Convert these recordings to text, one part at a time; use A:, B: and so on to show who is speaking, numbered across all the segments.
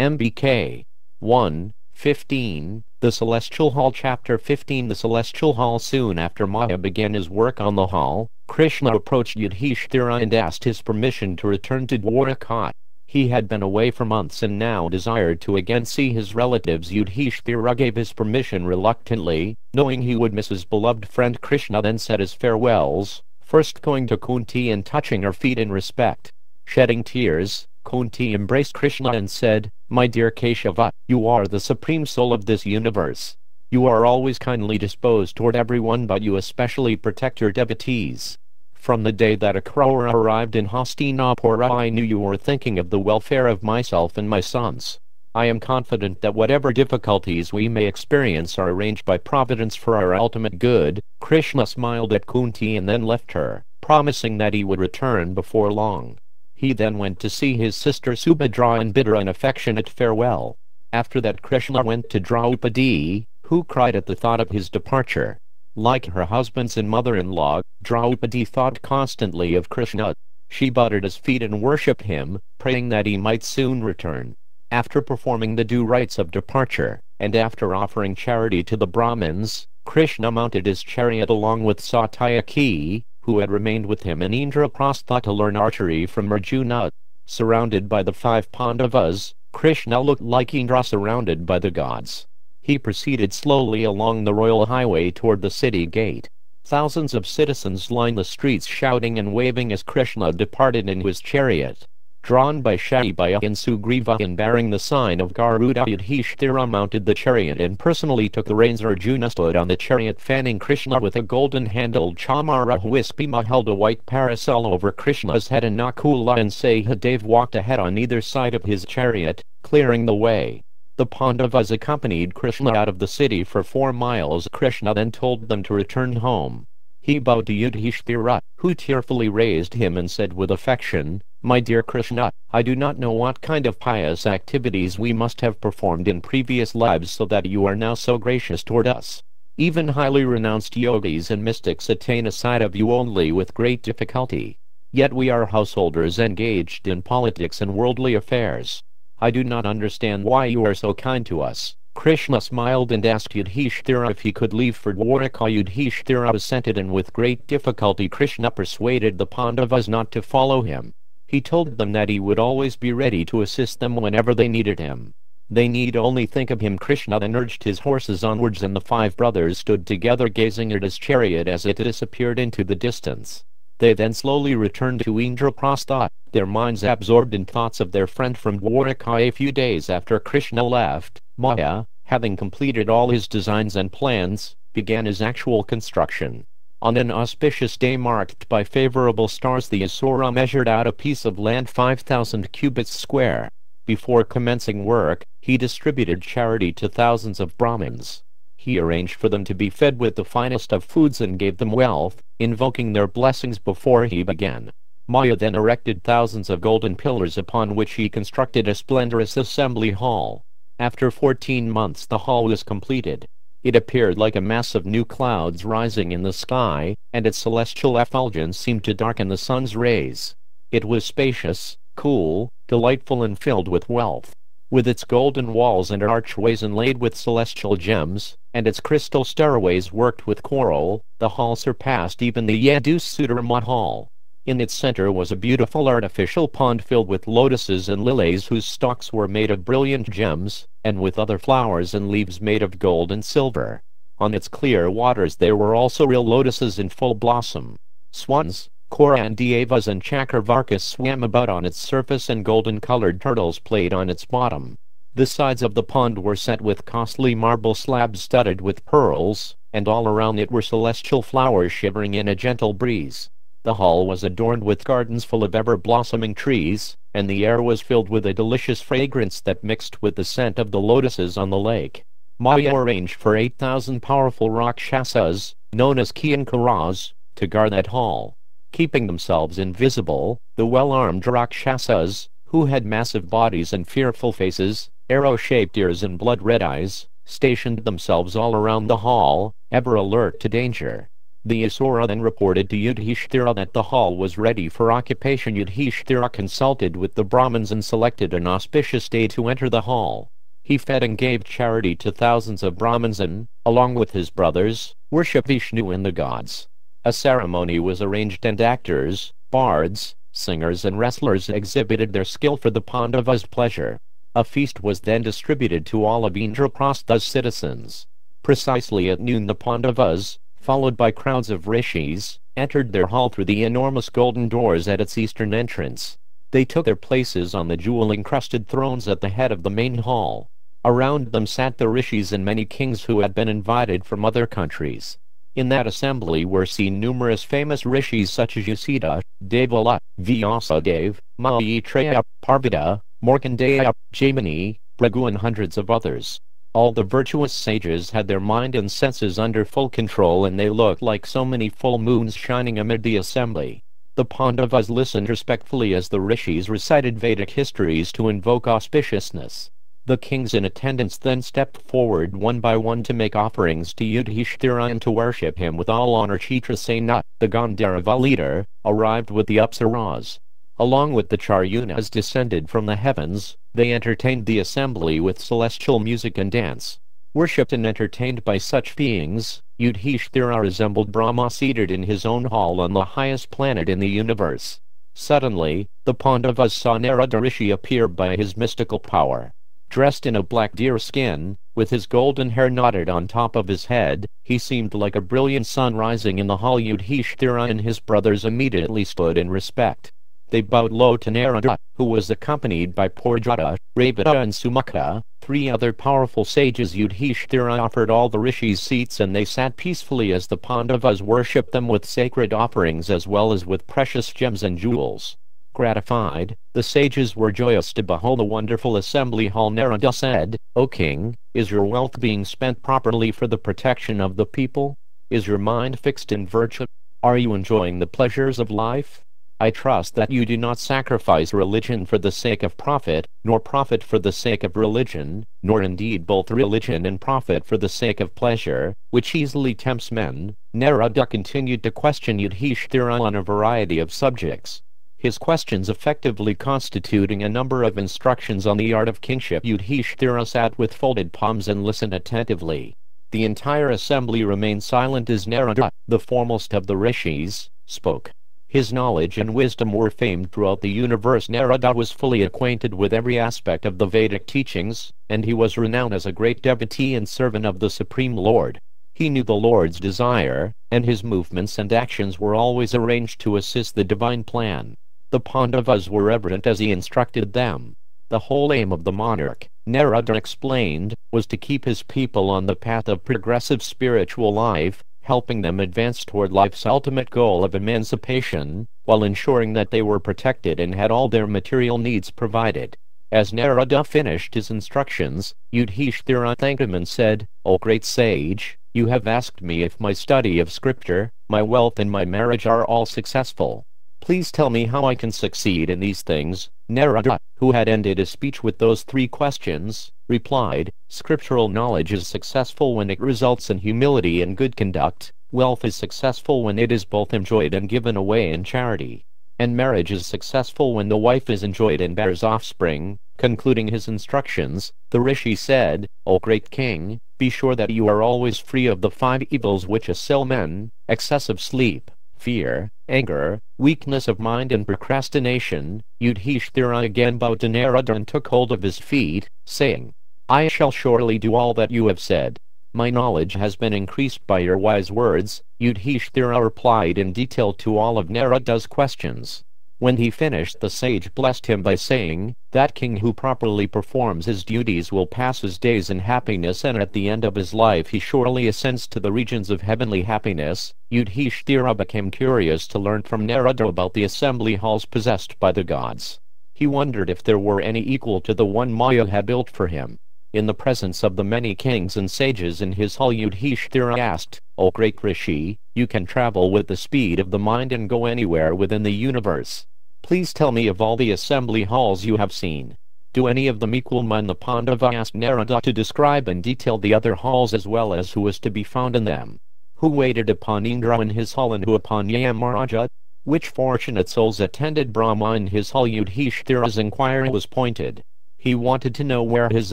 A: MBK 1:15. The Celestial Hall. Chapter 15. The Celestial Hall. Soon after Maya began his work on the hall, Krishna approached Yudhishthira and asked his permission to return to Dwaraka. He had been away for months and now desired to again see his relatives. Yudhishthira gave his permission reluctantly, knowing he would miss his beloved friend Krishna. Then said his farewells, first going to Kunti and touching her feet in respect. Shedding tears, Kunti embraced Krishna and said, "My dear Keshava, you are the supreme soul of this universe. You are always kindly disposed toward everyone, but you especially protect your devotees. From the day that Akrura arrived in Hastinapura, I knew you were thinking of the welfare of myself and my sons. I am confident that whatever difficulties we may experience are arranged by Providence for our ultimate good." Krishna smiled at Kunti and then left her, promising that he would return before long. He then went to see his sister Subhadra and bid her an affectionate farewell. After that, Krishna went to Draupadi, who cried at the thought of his departure. Like her husbands and mother-in-law, Draupadi thought constantly of Krishna. She bowed at his feet and worshipped him, praying that he might soon return. After performing the due rites of departure, and after offering charity to the Brahmins, Krishna mounted his chariot along with Satyaki, who had remained with him in Indraprastha to learn archery from Arjuna. Surrounded by the 5 Pandavas, Krishna looked like Indra surrounded by the gods. He proceeded slowly along the royal highway toward the city gate. Thousands of citizens lined the streets shouting and waving as Krishna departed in his chariot. Drawn by Shatibhaya and Sugriva and bearing the sign of Garuda, Yudhishthira mounted the chariot and personally took the reins. Arjuna stood on the chariot fanning Krishna with a golden-handled chamara. Bhima held a white parasol over Krishna's head, and Nakula and Sahadev walked ahead on either side of his chariot, clearing the way. The Pandavas accompanied Krishna out of the city for 4 miles. Krishna then told them to return home. He bowed to Yudhishthira, who tearfully raised him and said with affection, "My dear Krishna, I do not know what kind of pious activities we must have performed in previous lives so that you are now so gracious toward us. Even highly renounced yogis and mystics attain a sight of you only with great difficulty. Yet we are householders engaged in politics and worldly affairs. I do not understand why you are so kind to us." Krishna smiled and asked Yudhishthira if he could leave for Dwaraka. Yudhishthira assented, and with great difficulty Krishna persuaded the Pandavas not to follow him. He told them that he would always be ready to assist them whenever they needed him. They need only think of him. Krishna then urged his horses onwards, and the 5 brothers stood together gazing at his chariot as it disappeared into the distance. They then slowly returned to Indraprastha, their minds absorbed in thoughts of their friend from Dwaraka. A few days after Krishna left, Maya, having completed all his designs and plans, began his actual construction. On an auspicious day marked by favorable stars, the Asura measured out a piece of land 5,000 cubits square. Before commencing work, he distributed charity to thousands of Brahmins. He arranged for them to be fed with the finest of foods and gave them wealth, invoking their blessings before he began. Maya then erected thousands of golden pillars upon which he constructed a splendorous assembly hall. After 14 months the hall was completed. It appeared like a mass of new clouds rising in the sky, and its celestial effulgence seemed to darken the sun's rays. It was spacious, cool, delightful, and filled with wealth. With its golden walls and archways inlaid with celestial gems, and its crystal stairways worked with coral, the hall surpassed even the Yadusudhara Mahal. In its center was a beautiful artificial pond filled with lotuses and lilies whose stalks were made of brilliant gems, and with other flowers and leaves made of gold and silver. On its clear waters there were also real lotuses in full blossom. Swans, Korandiyavas and Chakravarkas swam about on its surface, and golden-colored turtles played on its bottom. The sides of the pond were set with costly marble slabs studded with pearls, and all around it were celestial flowers shivering in a gentle breeze. The hall was adorned with gardens full of ever-blossoming trees, and the air was filled with a delicious fragrance that mixed with the scent of the lotuses on the lake. Maya arranged for 8,000 powerful Rakshasas, known as Kiankaras, to guard that hall. Keeping themselves invisible, the well-armed Rakshasas, who had massive bodies and fearful faces, arrow-shaped ears and blood-red eyes, stationed themselves all around the hall, ever alert to danger. The Asura then reported to Yudhishthira that the hall was ready for occupation. Yudhishthira consulted with the Brahmins and selected an auspicious day to enter the hall. He fed and gave charity to thousands of Brahmins and, along with his brothers, worshipped Vishnu and the gods. A ceremony was arranged and actors, bards, singers and wrestlers exhibited their skill for the Pandavas' pleasure. A feast was then distributed to all of Indraprastha's citizens. Precisely at noon the Pandavas, followed by crowds of rishis, entered their hall through the enormous golden doors at its eastern entrance. They took their places on the jewel-encrusted thrones at the head of the main hall. Around them sat the rishis and many kings who had been invited from other countries. In that assembly were seen numerous famous rishis such as Yasudha, Devala, Vyasadeva, Maitreya, Parvata, Markandeya, Jaimini, Bhrigu and hundreds of others. All the virtuous sages had their mind and senses under full control and they looked like so many full moons shining amid the assembly. The Pandavas listened respectfully as the rishis recited Vedic histories to invoke auspiciousness. The kings in attendance then stepped forward one by one to make offerings to Yudhishthira and to worship him with all honor. Chitrasena, the Gandharva leader, arrived with the Apsaras. Along with the Charyunas descended from the heavens, they entertained the assembly with celestial music and dance. Worshipped and entertained by such beings, Yudhishthira resembled Brahma seated in his own hall on the highest planet in the universe. Suddenly, the Pandavas saw Narada Rishi appear by his mystical power. Dressed in a black deer skin, with his golden hair knotted on top of his head, he seemed like a brilliant sun rising in the hall. Yudhishthira and his brothers immediately stood in respect. They bowed low to Narada, who was accompanied by Purjata, Ravita and Sumukha, three other powerful sages. Yudhishthira offered all the rishis seats and they sat peacefully as the Pandavas worshipped them with sacred offerings as well as with precious gems and jewels. Gratified, the sages were joyous to behold the wonderful assembly hall. Narada said, "O king, is your wealth being spent properly for the protection of the people? Is your mind fixed in virtue? Are you enjoying the pleasures of life? I trust that you do not sacrifice religion for the sake of profit, nor profit for the sake of religion, nor indeed both religion and profit for the sake of pleasure, which easily tempts men." Narada continued to question Yudhishthira on a variety of subjects. His questions effectively constituting a number of instructions on the art of kingship. Yudhishthira sat with folded palms and listened attentively. The entire assembly remained silent as Narada, the foremost of the rishis, spoke. His knowledge and wisdom were famed throughout the universe. Narada was fully acquainted with every aspect of the Vedic teachings, and he was renowned as a great devotee and servant of the Supreme Lord. He knew the Lord's desire, and his movements and actions were always arranged to assist the divine plan. The Pandavas were reverent as he instructed them. The whole aim of the monarch, Narada explained, was to keep his people on the path of progressive spiritual life, helping them advance toward life's ultimate goal of emancipation, while ensuring that they were protected and had all their material needs provided. As Narada finished his instructions, Yudhishthira thanked him and said, "O great sage, you have asked me if my study of scripture, my wealth and my marriage are all successful. Please tell me how I can succeed in these things." Narada, who had ended his speech with those three questions, replied, "Scriptural knowledge is successful when it results in humility and good conduct, wealth is successful when it is both enjoyed and given away in charity, and marriage is successful when the wife is enjoyed and bears offspring." Concluding his instructions, the rishi said, "O great king, be sure that you are always free of the 5 evils which assail men: excessive sleep, fear, anger, weakness of mind and procrastination." Yudhishthira again bowed to Narada and took hold of his feet, saying, "I shall surely do all that you have said. My knowledge has been increased by your wise words." Yudhishthira replied in detail to all of Narada's questions. When he finished, the sage blessed him by saying, "That king who properly performs his duties will pass his days in happiness, and at the end of his life he surely ascends to the regions of heavenly happiness." Yudhishthira became curious to learn from Narada about the assembly halls possessed by the gods. He wondered if there were any equal to the one Maya had built for him. In the presence of the many kings and sages in his hall, Yudhishthira asked, "O great Rishi, you can travel with the speed of the mind and go anywhere within the universe. Please tell me of all the assembly halls you have seen. Do any of them equal mine?" The Pandava asked Narada to describe in detail the other halls as well as who was to be found in them. Who waited upon Indra in his hall and who upon Yamaraja? Which fortunate souls attended Brahma in his hall? Yudhishthira's inquiry was pointed. He wanted to know where his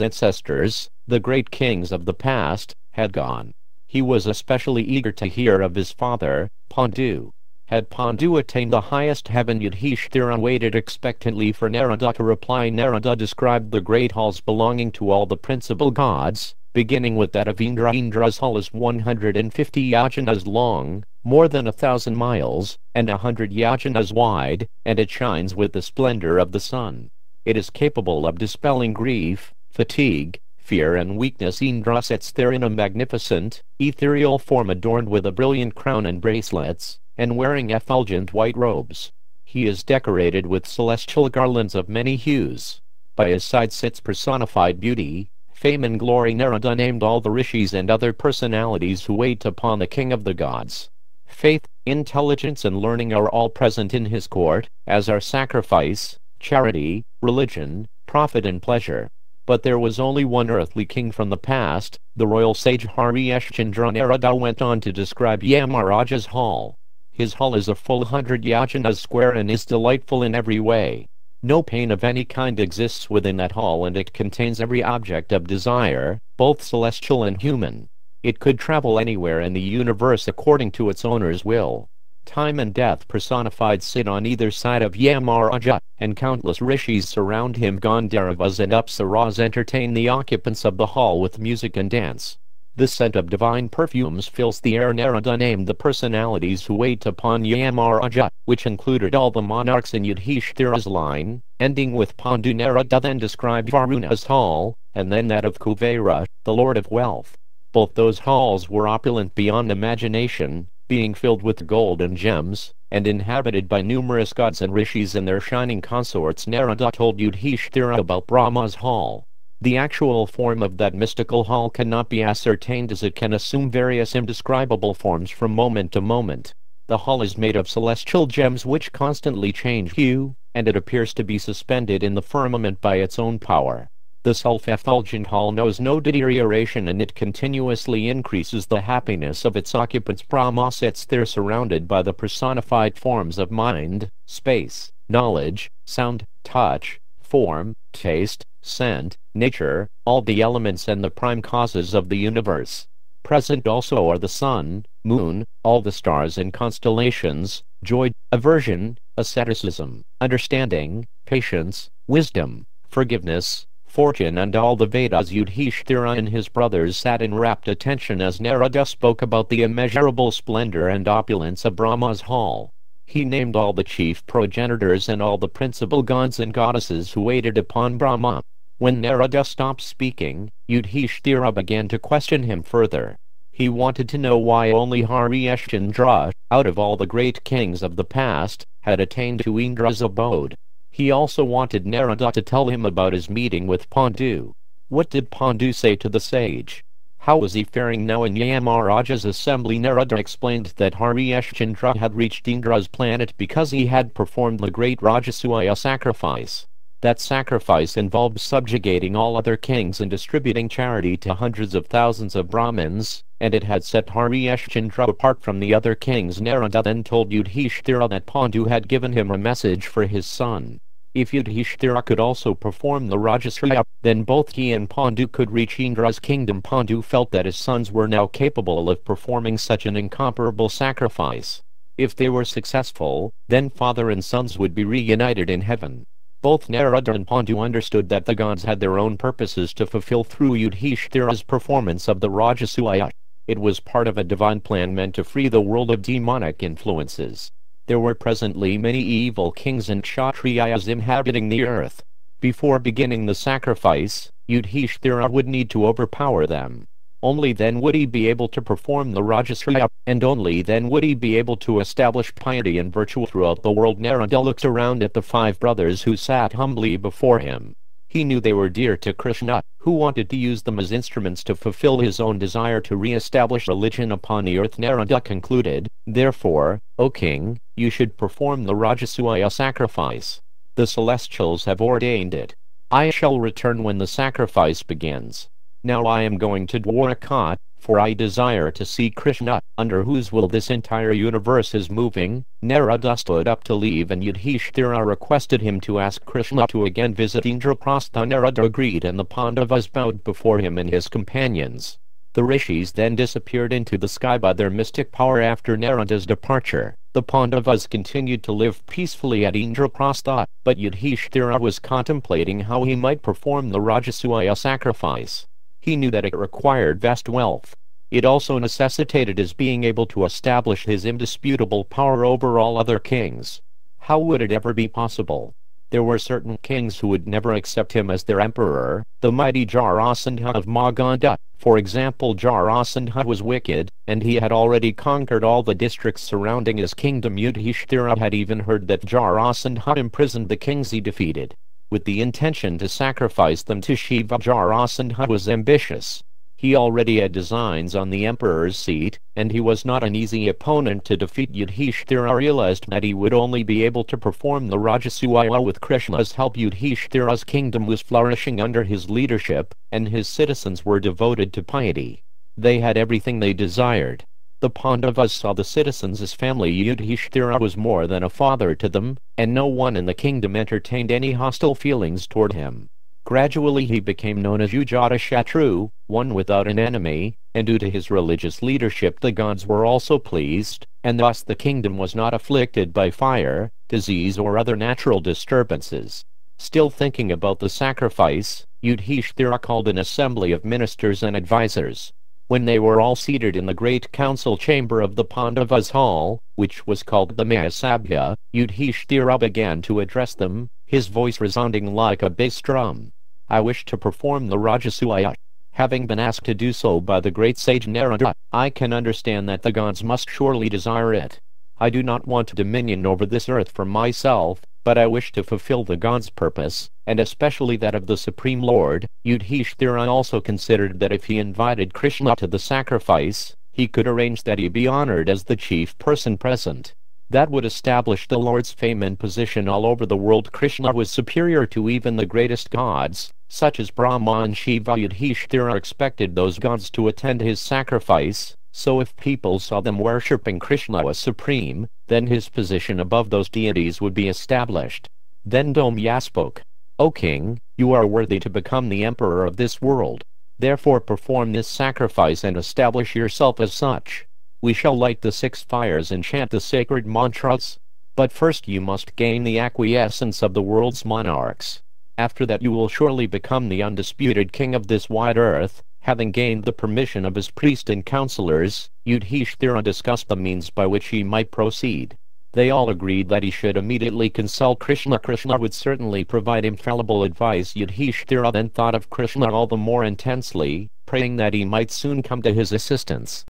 A: ancestors, the great kings of the past, had gone. He was especially eager to hear of his father, Pandu. Had Pandu attained the highest heaven? Yudhishthira waited expectantly for Narada to reply. Narada described the great halls belonging to all the principal gods, beginning with that of Indra. Indra's hall is 150 yojanas long, more than 1,000 miles, and 100 yojanas wide, and it shines with the splendor of the sun. It is capable of dispelling grief, fatigue, fear and weakness. Indra sits there in a magnificent, ethereal form adorned with a brilliant crown and bracelets, and wearing effulgent white robes. He is decorated with celestial garlands of many hues. By his side sits personified beauty, fame and glory. Narada named all the rishis and other personalities who wait upon the king of the gods. Faith, intelligence and learning are all present in his court, as are sacrifice, charity, religion, profit and pleasure. But there was only one earthly king from the past, the royal sage Haryashchandra. Narada went on to describe Yamaraja's hall. His hall is a full 100 yojanas square and is delightful in every way. No pain of any kind exists within that hall, and it contains every object of desire, both celestial and human. It could travel anywhere in the universe according to its owner's will. Time and death personified sit on either side of Yamaraja, and countless rishis surround him. Gandharvas and apsaras entertain the occupants of the hall with music and dance. The scent of divine perfumes fills the air. Narada named the personalities who wait upon Yamaraja, which included all the monarchs in Yudhishthira's line, ending with Pandu. Narada then described Varuna's hall, and then that of Kuvera, the lord of wealth. Both those halls were opulent beyond imagination, being filled with gold and gems, and inhabited by numerous gods and rishis and their shining consorts. Narada told Yudhishthira about Brahma's hall. The actual form of that mystical hall cannot be ascertained, as it can assume various indescribable forms from moment to moment. The hall is made of celestial gems which constantly change hue, and it appears to be suspended in the firmament by its own power. The self-effulgent hall knows no deterioration, and it continuously increases the happiness of its occupants. Brahma sits there surrounded by the personified forms of mind, space, knowledge, sound, touch, form, taste, scent, nature, all the elements and the prime causes of the universe. Present also are the sun, moon, all the stars and constellations, joy, aversion, asceticism, understanding, patience, wisdom, forgiveness, fortune and all the Vedas. Yudhishthira and his brothers sat in rapt attention as Narada spoke about the immeasurable splendor and opulence of Brahma's hall. He named all the chief progenitors and all the principal gods and goddesses who waited upon Brahma. When Narada stopped speaking, Yudhishthira began to question him further. He wanted to know why only Haryashchandra, out of all the great kings of the past, had attained to Indra's abode. He also wanted Narada to tell him about his meeting with Pandu. What did Pandu say to the sage? How was he faring now in Yamaraja's assembly? Narada explained that Haryashchandra had reached Indra's planet because he had performed the great Rajasuya sacrifice. That sacrifice involved subjugating all other kings and distributing charity to hundreds of thousands of Brahmins, and it had set Haryashchandra apart from the other kings. Narada then told Yudhishthira that Pandu had given him a message for his son. If Yudhishthira could also perform the Rajasuya, then both he and Pandu could reach Indra's kingdom. Pandu felt that his sons were now capable of performing such an incomparable sacrifice. If they were successful, then father and sons would be reunited in heaven. Both Narada and Pandu understood that the gods had their own purposes to fulfill through Yudhishthira's performance of the Rajasuya. It was part of a divine plan meant to free the world of demonic influences. There were presently many evil kings and Kshatriyas inhabiting the earth. Before beginning the sacrifice, Yudhishthira would need to overpower them. Only then would he be able to perform the Rajasuya, and only then would he be able to establish piety and virtue throughout the world. Narada looked around at the 5 brothers who sat humbly before him. He knew they were dear to Krishna, who wanted to use them as instruments to fulfill his own desire to re-establish religion upon the earth. Narada concluded, "Therefore, O king, you should perform the Rajasuya sacrifice. The celestials have ordained it. I shall return when the sacrifice begins. Now I am going to Dwaraka, for I desire to see Krishna, under whose will this entire universe is moving." Narada stood up to leave, and Yudhishthira requested him to ask Krishna to again visit Indraprastha. Narada agreed, and the Pandavas bowed before him and his companions. The rishis then disappeared into the sky by their mystic power. After Narada's departure, the Pandavas continued to live peacefully at Indraprastha, but Yudhishthira was contemplating how he might perform the Rajasuya sacrifice. He knew that it required vast wealth. It also necessitated his being able to establish his indisputable power over all other kings. How would it ever be possible? There were certain kings who would never accept him as their emperor. The mighty Jarasandha of Magadha, for example. Jarasandha was wicked, and he had already conquered all the districts surrounding his kingdom. Yudhishthira had even heard that Jarasandha imprisoned the kings he defeated, with the intention to sacrifice them to Shiva. Jarasandha was ambitious. He already had designs on the emperor's seat, and he was not an easy opponent to defeat. Yudhishthira realized that he would only be able to perform the Rajasuya with Krishna's help. Yudhishthira's kingdom was flourishing under his leadership, and his citizens were devoted to piety. They had everything they desired. The Pandavas saw the citizens as family. Yudhishthira was more than a father to them, and no one in the kingdom entertained any hostile feelings toward him. Gradually he became known as Ajatashatru, one without an enemy, and due to his religious leadership the gods were also pleased, and thus the kingdom was not afflicted by fire, disease or other natural disturbances. Still thinking about the sacrifice, Yudhishthira called an assembly of ministers and advisors. When they were all seated in the great council chamber of the Pandavas' hall, which was called the Mahasabha, Yudhishthira began to address them, his voice resounding like a bass drum. "I wish to perform the Rajasuya. Having been asked to do so by the great sage Narada, I can understand that the gods must surely desire it. I do not want dominion over this earth for myself, but I wish to fulfill the gods' purpose, and especially that of the Supreme Lord." Yudhishthira also considered that if he invited Krishna to the sacrifice, he could arrange that he be honored as the chief person present. That would establish the Lord's fame and position all over the world. Krishna was superior to even the greatest gods, such as Brahma and Shiva. Yudhishthira expected those gods to attend his sacrifice, so if people saw them worshipping Krishna as supreme, then his position above those deities would be established. Then Domya spoke. "O king, you are worthy to become the emperor of this world. Therefore perform this sacrifice and establish yourself as such. We shall light the 6 fires and chant the sacred mantras. But first you must gain the acquiescence of the world's monarchs. After that you will surely become the undisputed king of this wide earth." Having gained the permission of his priest and counselors, Yudhishthira discussed the means by which he might proceed. They all agreed that he should immediately consult Krishna. Krishna would certainly provide infallible advice. Yudhishthira then thought of Krishna all the more intensely, praying that he might soon come to his assistance.